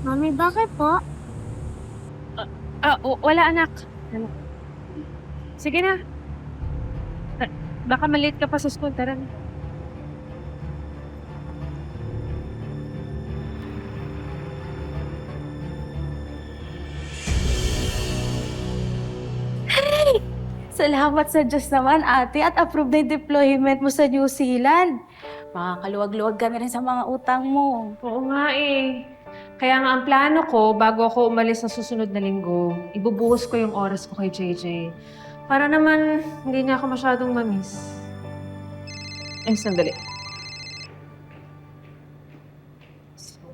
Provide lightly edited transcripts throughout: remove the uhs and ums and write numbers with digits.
Mami, bakit po? Wala anak. Ano? Sige na. Baka malate ka pa sa school. Tara na. Salamat sa Diyos naman, ate, at approve na yung deployment mo sa New Zealand. Makakaluwag-luwag kami rin sa mga utang mo. Oo nga eh. Kaya nga ang plano ko, bago ako umalis sa susunod na linggo, ibubuhos ko yung oras ko kay JJ. Para naman hindi niya ako masyadong mamiss. Ay, sandali.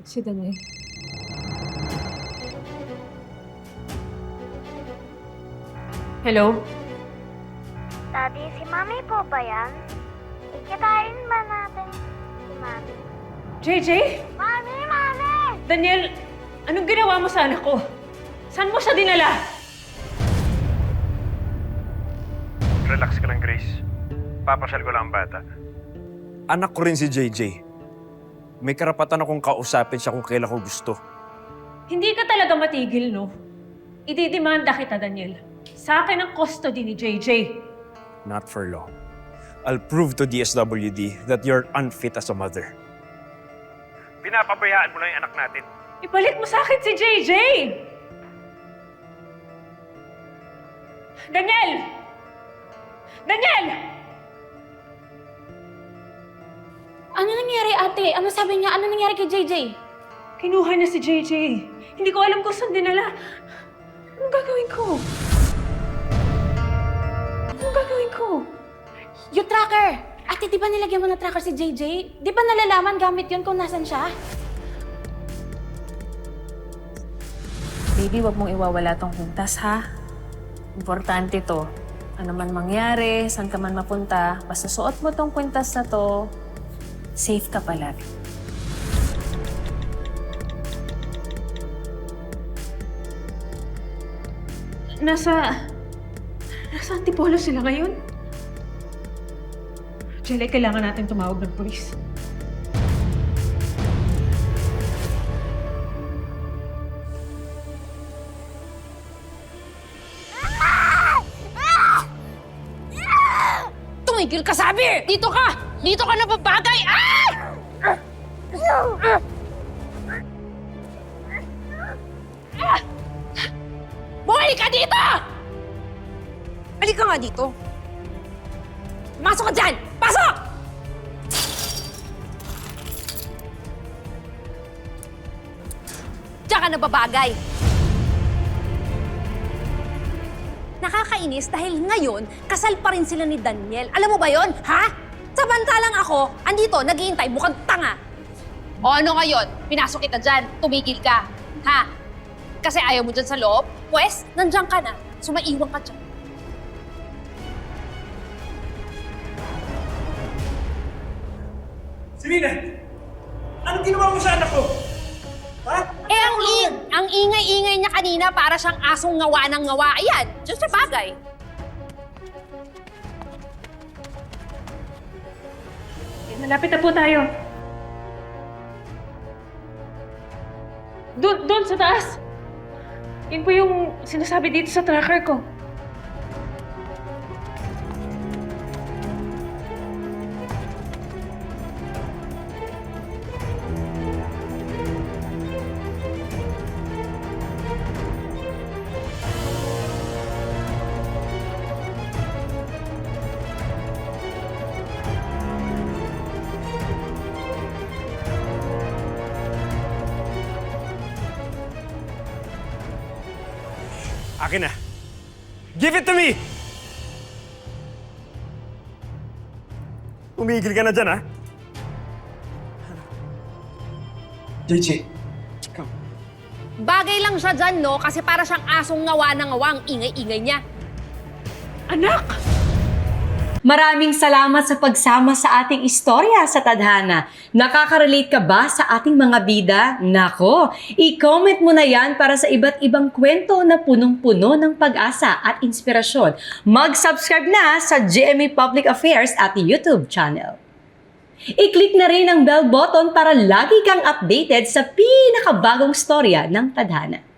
Si Daniel. Hello? Daddy, si Mami po ba yan? Ikitain ba natin si Mami? JJ? Mami! Mami! Daniel, anong ginawa mo sa anak ko? Saan mo siya dinala? Relax ka lang, Grace. Papasyal ko lang ang bata. Anak ko rin si JJ. May karapatan akong kausapin siya kung kailan ko gusto. Hindi ka talaga matigil, no? Ididimanda kita, Daniel. Sa akin ang custody ni JJ. Not for long. I'll prove to DSWD that you're unfit as a mother. Pinapabayaan mo lang yung anak natin. Ibalik mo sa akin si JJ! Daniel! Daniel! Ano nangyari, ate? Ano sabi niya? Ano nangyari kay JJ? Kinuha niya si JJ. Hindi ko alam kung saan dinala. Anong gagawin ko? Anong gagawin ko? Yung tracker! Ate, di ba nilagyan mo na tracker si JJ? Di ba nalalaman gamit yun kung nasan siya? Baby, wag mong iwawala tong kwintas, ha? Importante to. Ano man mangyari, saan ka man mapunta, basta suot mo tong kwintas na to, safe ka palagi. Nasa Antipolo sila ngayon? Jelly, kailangan natin tumawag ng pulis. Tumigil ka, sabi! Dito ka! Dito ka na babagay! Ah! Buhay ka dito! Halika nga dito. Masok ka dyan! Pasok! Diyan ka na babagay. Nakakainis dahil ngayon, kasal pa rin sila ni Daniel. Alam mo ba yon, ha? Samantalang ako, andito, naghihintay, mukhang tanga. O ano ngayon? Pinasok kita dyan, tumigil ka. Ha? Kasi ayaw mo dyan sa loob? Pwes, nandiyan ka na. Sumaiwan ka dyan. Selena! Anong ginawa mo sa anak ko? Ha? Eh, ang ingay-ingay niya kanina para siyang asong ngawa ng ngawa. Ayan, dyan sa bagay. Malapit na po tayo. Doon sa taas. Yun po yung sinasabi dito sa tracker ko. Akin na. Give it to me! Umigil ka na dyan, ha? JJ. Bagay lang siya dyan, no? Kasi para siyang asong ngawa ng ngawa ang ingay-ingay niya. Anak! Maraming salamat sa pagsama sa ating istorya sa Tadhana. Nakaka-relate ka ba sa ating mga bida? Nako, i-comment mo na yan para sa iba't ibang kwento na punong-puno ng pag-asa at inspirasyon. Mag-subscribe na sa GMA Public Affairs at YouTube channel. I-click na rin ang bell button para lagi kang updated sa pinakabagong storya ng Tadhana.